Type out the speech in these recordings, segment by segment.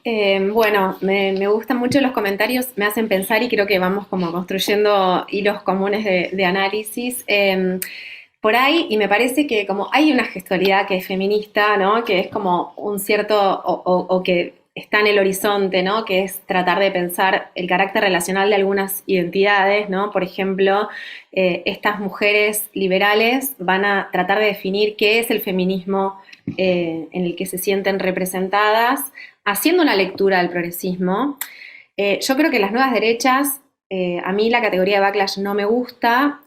Bueno, me gustan mucho los comentarios, me hacen pensar y creo que vamos como construyendo hilos comunes de análisis. Por ahí, y me parece que como hay una gestualidad que es feminista, ¿no? Que es como un cierto, o que está en el horizonte, ¿no? Que es tratar de pensar el carácter relacional de algunas identidades, ¿no? Por ejemplo, estas mujeres liberales van a tratar de definir qué es el feminismo en el que se sienten representadas, haciendo una lectura del progresismo. Yo creo que las nuevas derechas, a mí la categoría de backlash no me gusta,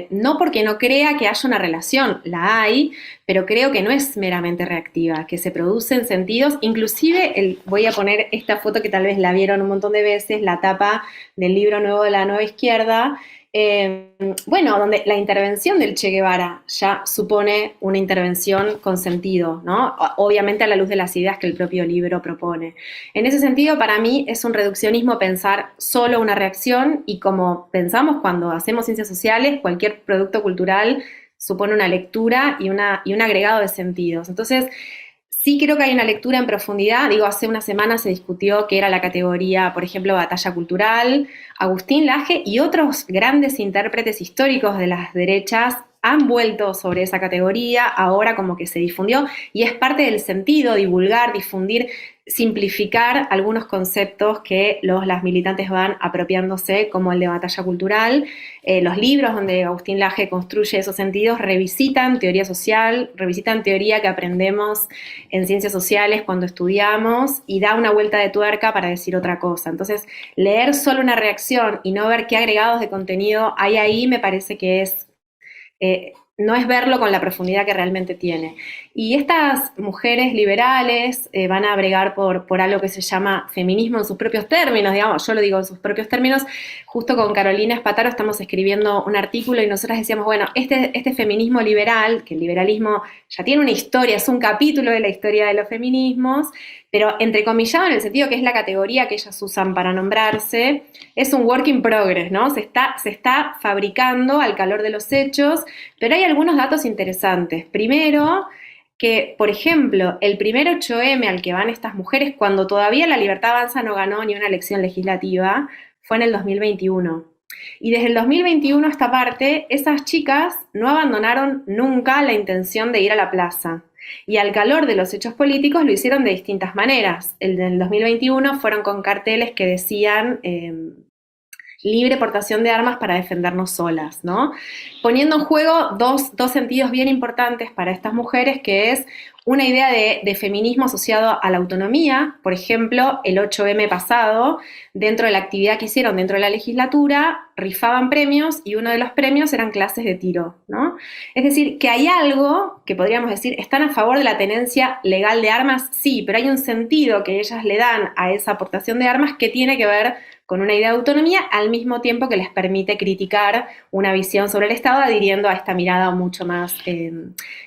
no porque no crea que haya una relación, la hay, pero creo que no es meramente reactiva, que se producen sentidos, inclusive voy a poner esta foto que tal vez la vieron un montón de veces, la tapa del libro nuevo de la Nueva Izquierda, bueno, donde la intervención del Che Guevara ya supone una intervención con sentido, ¿no? Obviamente a la luz de las ideas que el propio libro propone. En ese sentido, para mí es un reduccionismo pensar solo una reacción y como pensamos cuando hacemos ciencias sociales, cualquier producto cultural supone una lectura y un agregado de sentidos. Entonces, sí creo que hay una lectura en profundidad. Digo, hace una semana se discutió qué era la categoría, por ejemplo, batalla cultural. Agustín Laje y otros grandes intérpretes históricos de las derechas han vuelto sobre esa categoría, ahora como que se difundió, y es parte del sentido divulgar, difundir, simplificar algunos conceptos que las militantes van apropiándose, como el de batalla cultural. Los libros donde Agustín Laje construye esos sentidos revisitan teoría social, revisitan teoría que aprendemos en ciencias sociales cuando estudiamos y da una vuelta de tuerca para decir otra cosa. Entonces, leer solo una reacción y no ver qué agregados de contenido hay ahí me parece que no es verlo con la profundidad que realmente tiene. Y estas mujeres liberales van a bregar por algo que se llama feminismo en sus propios términos, digamos, yo lo digo en sus propios términos. Justo con Carolina Espataro estamos escribiendo un artículo y nosotras decíamos, bueno, este feminismo liberal, que el liberalismo ya tiene una historia, es un capítulo de la historia de los feminismos, pero entrecomillado en el sentido que es la categoría que ellas usan para nombrarse, es un work in progress, ¿no? Se está fabricando al calor de los hechos, pero hay algunos datos interesantes. Primero, que, por ejemplo, el primer 8M al que van estas mujeres, cuando todavía la Libertad Avanza no ganó ni una elección legislativa, fue en el 2021. Y desde el 2021 a esta parte, esas chicas no abandonaron nunca la intención de ir a la plaza. Y al calor de los hechos políticos lo hicieron de distintas maneras. El del 2021 fueron con carteles que decían libre portación de armas para defendernos solas, ¿no? Poniendo en juego dos sentidos bien importantes para estas mujeres, que es una idea de feminismo asociado a la autonomía. Por ejemplo, el 8M pasado, dentro de la actividad que hicieron dentro de la legislatura, rifaban premios y uno de los premios eran clases de tiro, ¿no? Es decir, que hay algo que podríamos decir, ¿están a favor de la tenencia legal de armas? Sí, pero hay un sentido que ellas le dan a esa aportación de armas que tiene que ver con una idea de autonomía, al mismo tiempo que les permite criticar una visión sobre el Estado, adhiriendo a esta mirada mucho más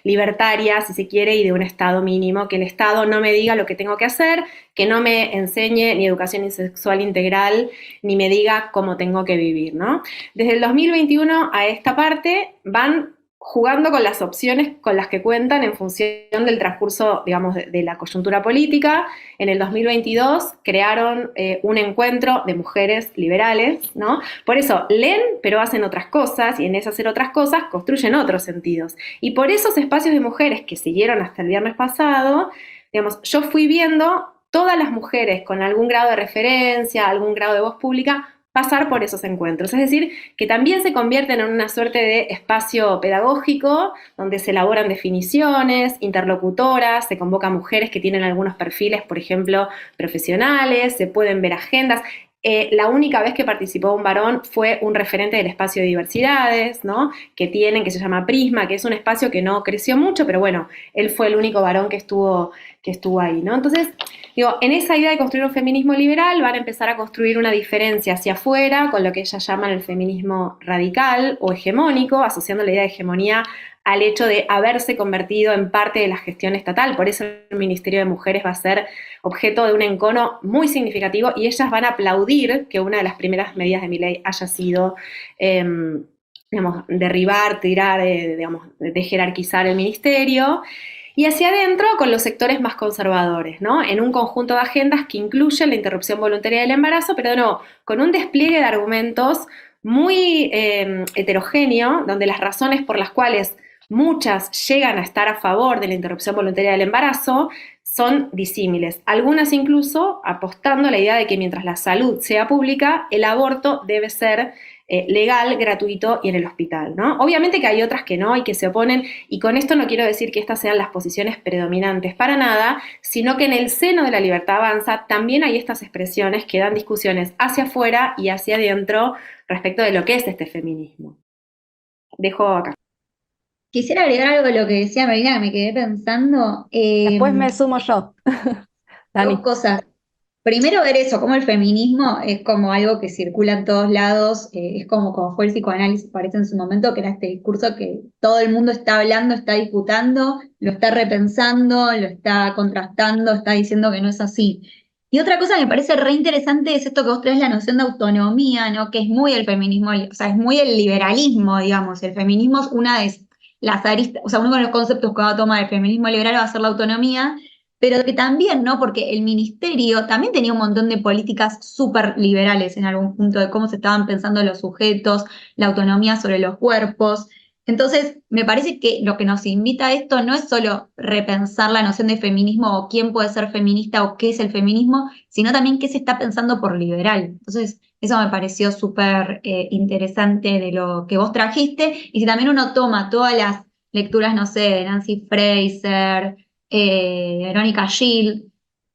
libertaria, si se quiere, y de un Estado mínimo, que el Estado no me diga lo que tengo que hacer, que no me enseñe ni educación sexual integral, ni me diga cómo tengo que vivir, ¿no? Desde el 2021 a esta parte van jugando con las opciones con las que cuentan en función del transcurso, digamos, de la coyuntura política. En el 2022 crearon un encuentro de mujeres liberales, ¿no? Por eso leen, pero hacen otras cosas, y en ese hacer otras cosas construyen otros sentidos. Y por esos espacios de mujeres que siguieron hasta el viernes pasado, digamos, yo fui viendo todas las mujeres con algún grado de referencia, algún grado de voz pública, pasar por esos encuentros. Es decir, que también se convierten en una suerte de espacio pedagógico donde se elaboran definiciones, interlocutoras, se convocan mujeres que tienen algunos perfiles, por ejemplo, profesionales, se pueden ver agendas. La única vez que participó un varón fue un referente del espacio de diversidades, ¿no? Que tienen, que se llama Prisma, que es un espacio que no creció mucho, pero bueno, él fue el único varón que estuvo ahí, ¿no? Entonces, digo, en esa idea de construir un feminismo liberal van a empezar a construir una diferencia hacia afuera con lo que ellas llaman el feminismo radical o hegemónico, asociando la idea de hegemonía al hecho de haberse convertido en parte de la gestión estatal. Por eso el Ministerio de Mujeres va a ser objeto de un encono muy significativo y ellas van a aplaudir que una de las primeras medidas de Milei haya sido digamos, derribar, tirar, digamos, de jerarquizar el ministerio. y hacia adentro con los sectores más conservadores, ¿no? En un conjunto de agendas que incluyen la interrupción voluntaria del embarazo, pero no, con un despliegue de argumentos muy heterogéneo, donde las razones por las cuales muchas llegan a estar a favor de la interrupción voluntaria del embarazo son disímiles. Algunas incluso apostando a la idea de que mientras la salud sea pública, el aborto debe ser legal, gratuito y en el hospital, ¿no? Obviamente que hay otras que no y que se oponen, y con esto no quiero decir que estas sean las posiciones predominantes para nada, sino que en el seno de la libertad avanza también hay estas expresiones que dan discusiones hacia afuera y hacia adentro respecto de lo que es este feminismo. Dejo acá. Quisiera agregar algo a lo que decía Marina, que me quedé pensando. Después me sumo yo, Dos Dani. cosas. Primero ver eso, como el feminismo es como algo que circula en todos lados, es como fue el psicoanálisis, parece en su momento, que era este discurso que todo el mundo está hablando, está disputando, lo está repensando, lo está contrastando, está diciendo que no es así. Y otra cosa que me parece re interesante es esto que vos traes, la noción de autonomía, ¿no? Que es muy el feminismo, o sea, es muy el liberalismo, digamos. El feminismo es una de las aristas, o sea, uno de los conceptos que va a tomar el feminismo liberal va a ser la autonomía, pero que también, ¿no? Porque el ministerio también tenía un montón de políticas súper liberales en algún punto de cómo se estaban pensando los sujetos, la autonomía sobre los cuerpos. Entonces, me parece que lo que nos invita a esto no es solo repensar la noción de feminismo o quién puede ser feminista o qué es el feminismo, sino también qué se está pensando por liberal. Entonces, eso me pareció súper interesante de lo que vos trajiste. Y si también uno toma todas las lecturas, no sé, de Nancy Fraser, Verónica Gill,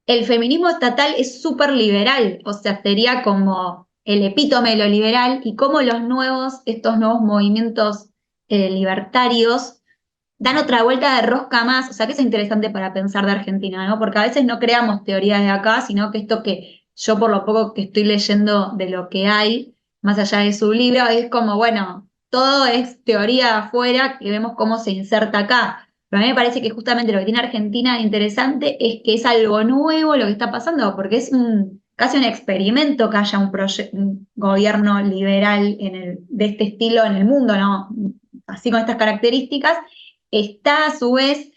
el feminismo estatal es súper liberal, o sea, sería como el epítome de lo liberal y cómo estos nuevos movimientos libertarios dan otra vuelta de rosca más, o sea, que es interesante para pensar de Argentina, ¿no? Porque a veces no creamos teorías de acá, sino que esto que yo por lo poco que estoy leyendo de lo que hay, más allá de su libro, es como, bueno, todo es teoría de afuera que vemos cómo se inserta acá. Pero a mí me parece que justamente lo que tiene Argentina de interesante es que es algo nuevo lo que está pasando, porque es casi un experimento que haya un gobierno liberal de este estilo en el mundo, ¿no? Así con estas características, está a su vez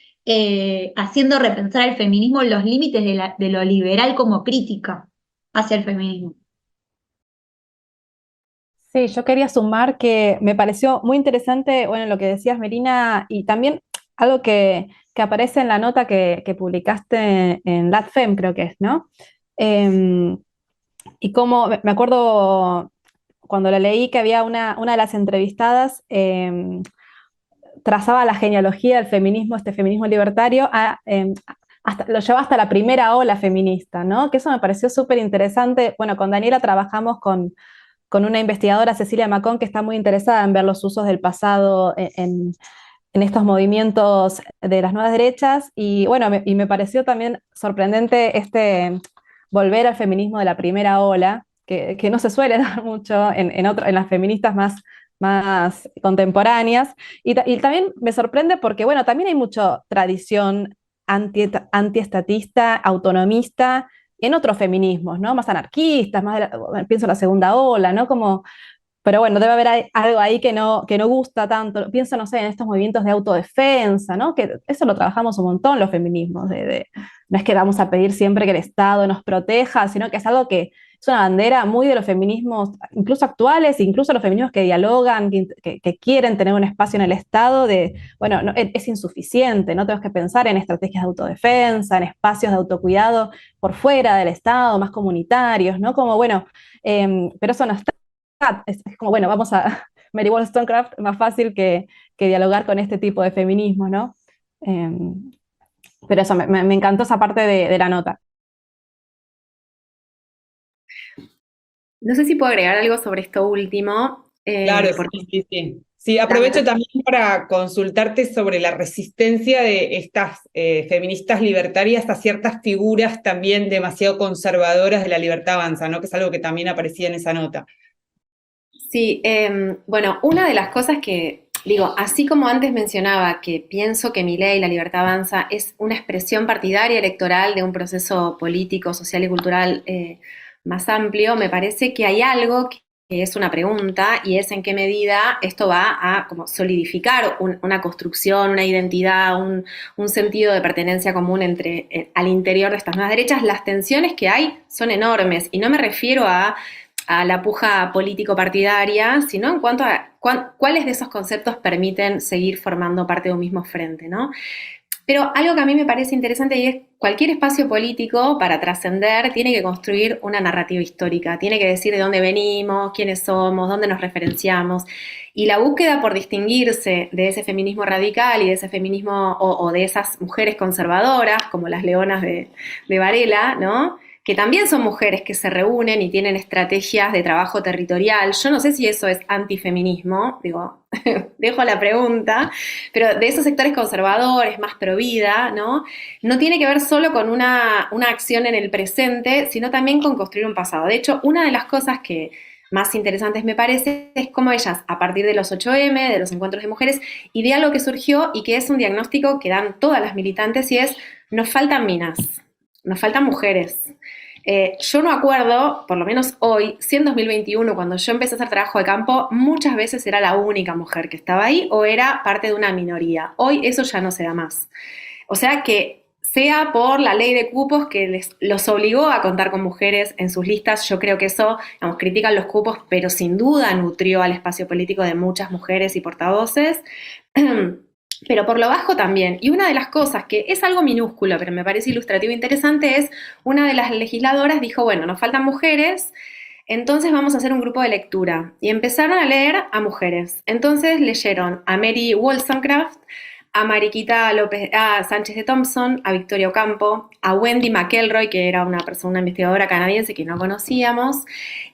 haciendo repensar el feminismo en los límites de lo liberal como crítica hacia el feminismo. Sí, yo quería sumar que me pareció muy interesante, bueno, lo que decías, Merina, y también algo que aparece en la nota que publicaste en LatFem, creo que es, ¿no? Em, y como me acuerdo cuando la leí que había una de las entrevistadas trazaba la genealogía del feminismo, este feminismo libertario, lo llevaba hasta la primera ola feminista, ¿no? Que eso me pareció súper interesante. Bueno, con Daniela trabajamos con una investigadora, Cecilia Macón, que está muy interesada en ver los usos del pasado en estos movimientos de las nuevas derechas. Y bueno, y me pareció también sorprendente este volver al feminismo de la primera ola, que no se suele dar mucho en las feministas más contemporáneas. Y también me sorprende porque, bueno, también hay mucha tradición antiestatista, autonomista, en otros feminismos, ¿no? Más anarquistas, pienso en la segunda ola, ¿no? Como, pero bueno, debe haber algo ahí que no gusta tanto. Pienso, no sé, en estos movimientos de autodefensa, ¿no? Que eso lo trabajamos un montón los feminismos. No es que vamos a pedir siempre que el Estado nos proteja, sino que es algo que es una bandera muy de los feminismos, incluso actuales, incluso los feminismos que dialogan, que quieren tener un espacio en el Estado, bueno, no, es insuficiente, ¿no? Tenemos que pensar en estrategias de autodefensa, en espacios de autocuidado por fuera del Estado, más comunitarios, ¿no? Como, bueno, pero eso no está. Es como, bueno, vamos a Mary Wollstonecraft, más fácil que dialogar con este tipo de feminismo, ¿no? Eh, pero eso, me encantó esa parte de la nota. No sé si puedo agregar algo sobre esto último, Claro, porque sí, sí, sí. Sí, dame. aprovecho también para consultarte sobre la resistencia de estas feministas libertarias a ciertas figuras también demasiado conservadoras de la libertad avanza, ¿no? Que es algo que también aparecía en esa nota. Sí, bueno, una de las cosas que digo, así como antes mencionaba que pienso que mi ley, la libertad avanza, es una expresión partidaria electoral de un proceso político, social y cultural más amplio, me parece que hay algo es una pregunta, y es en qué medida esto va a como solidificar una construcción, una identidad, un sentido de pertenencia común al interior de estas nuevas derechas. Las tensiones que hay son enormes, y no me refiero a la puja político-partidaria, sino en cuanto a cuáles de esos conceptos permiten seguir formando parte de un mismo frente, ¿no? Pero algo que a mí me parece interesante y es cualquier espacio político para trascender tiene que construir una narrativa histórica, tiene que decir de dónde venimos, quiénes somos, dónde nos referenciamos. Y la búsqueda por distinguirse de ese feminismo radical y de ese feminismo o de esas mujeres conservadoras, como las leonas de Varela, ¿no? Que también son mujeres que se reúnen y tienen estrategias de trabajo territorial. Yo no sé si eso es antifeminismo, digo, dejo la pregunta, pero de esos sectores conservadores, más pro vida, ¿no? No tiene que ver solo con una acción en el presente, sino también con construir un pasado. De hecho, una de las cosas que más interesantes me parece es cómo ellas, a partir de los 8M, de los encuentros de mujeres, y de algo que surgió y que es un diagnóstico que dan todas las militantes, y es, nos faltan minas, nos faltan mujeres. Yo no acuerdo, por lo menos hoy, si en 2021, cuando yo empecé a hacer trabajo de campo, muchas veces era la única mujer que estaba ahí o era parte de una minoría. Hoy eso ya no se da más. O sea que sea por la ley de cupos que los obligó a contar con mujeres en sus listas, yo creo que eso, digamos, critican los cupos, pero sin duda nutrió al espacio político de muchas mujeres y portavoces. Pero por lo bajo también. Y una de las cosas que es algo minúsculo, pero me parece ilustrativo e interesante, es una de las legisladoras dijo, bueno, nos faltan mujeres, entonces vamos a hacer un grupo de lectura. Y empezaron a leer a mujeres. Entonces leyeron a Mary Wollstonecraft, a Mariquita López, a Sánchez de Thompson, a Victoria Ocampo, a Wendy McElroy, que era una investigadora canadiense que no conocíamos,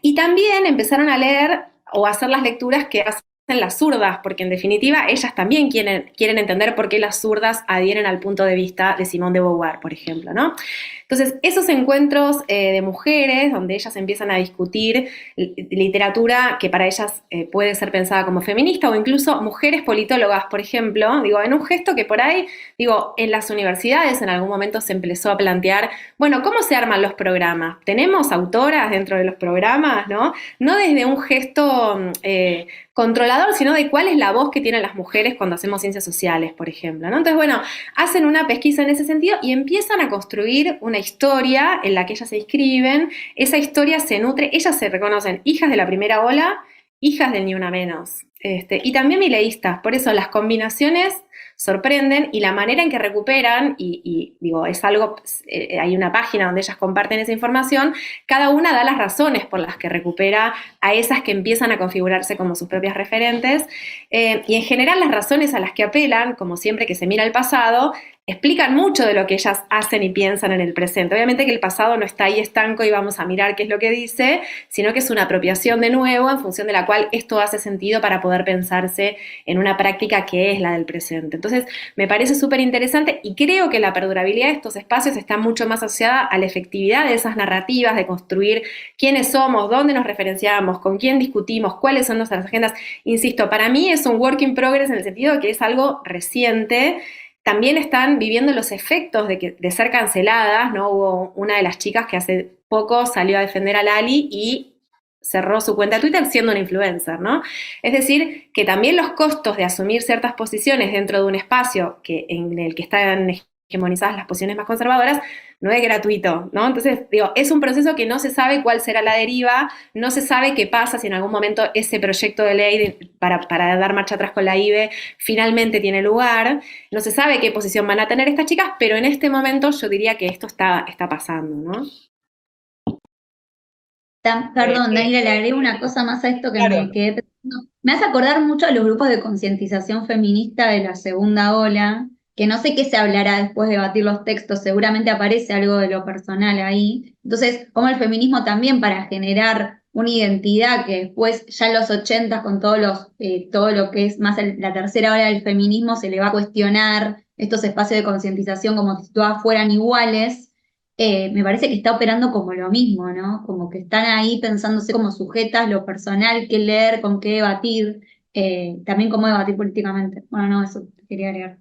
y también empezaron a leer o a hacer las lecturas que hacen las zurdas, porque en definitiva ellas también quieren entender por qué las zurdas adhieren al punto de vista de Simone de Beauvoir, por ejemplo, ¿no? Entonces, esos encuentros de mujeres, donde ellas empiezan a discutir literatura que para ellas puede ser pensada como feminista, o incluso mujeres politólogas, por ejemplo, digo, en un gesto que por ahí, digo, en las universidades en algún momento se empezó a plantear, bueno, ¿cómo se arman los programas? ¿Tenemos autoras dentro de los programas, no? No desde un gesto controlador, sino de cuál es la voz que tienen las mujeres cuando hacemos ciencias sociales, por ejemplo, ¿no? Entonces, bueno, hacen una pesquisa en ese sentido y empiezan a construir una historia en la que ellas se inscriben. Esa historia se nutre, ellas se reconocen hijas de la primera ola, hijas del Ni Una Menos, y también mileístas. Por eso las combinaciones sorprenden, y la manera en que recuperan, y digo, es algo, hay una página donde ellas comparten esa información, cada una da las razones por las que recupera a esas que empiezan a configurarse como sus propias referentes, y en general las razones a las que apelan, como siempre que se mira al pasado, explican mucho de lo que ellas hacen y piensan en el presente. Obviamente que el pasado no está ahí estanco y vamos a mirar qué es lo que dice, sino que es una apropiación de nuevo en función de la cual esto hace sentido para poder pensarse en una práctica que es la del presente. Entonces, me parece súper interesante y creo que la perdurabilidad de estos espacios está mucho más asociada a la efectividad de esas narrativas, de construir quiénes somos, dónde nos referenciamos, con quién discutimos, cuáles son nuestras agendas. Insisto, para mí es un work in progress en el sentido de que es algo reciente. También están viviendo los efectos de ser canceladas, ¿no? Hubo una de las chicas que hace poco salió a defender a Lali y cerró su cuenta de Twitter siendo una influencer, ¿no? Es decir, que también los costos de asumir ciertas posiciones dentro de un espacio en el que están hegemonizadas las posiciones más conservadoras, no es gratuito, ¿no? Entonces, digo, es un proceso que no se sabe cuál será la deriva, no se sabe qué pasa si en algún momento ese proyecto de ley para dar marcha atrás con la IBE finalmente tiene lugar, no se sabe qué posición van a tener estas chicas, pero en este momento yo diría que esto está pasando, ¿no? Perdón, Daniela, le agrego una cosa más a esto que Claro. me quedé pensando. Me hace acordar mucho a los grupos de concientización feminista de la segunda ola, que no sé qué se hablará después de debatir los textos, seguramente aparece algo de lo personal ahí. Entonces, como el feminismo también para generar una identidad que después, ya en los 80 con todo lo que es más la tercera ola del feminismo, se le va a cuestionar estos espacios de concientización como si todas fueran iguales. Me parece que está operando como lo mismo, ¿no? Como que están ahí pensándose como sujetas, lo personal, qué leer, con qué debatir, también cómo debatir políticamente. Bueno, no, eso quería agregar.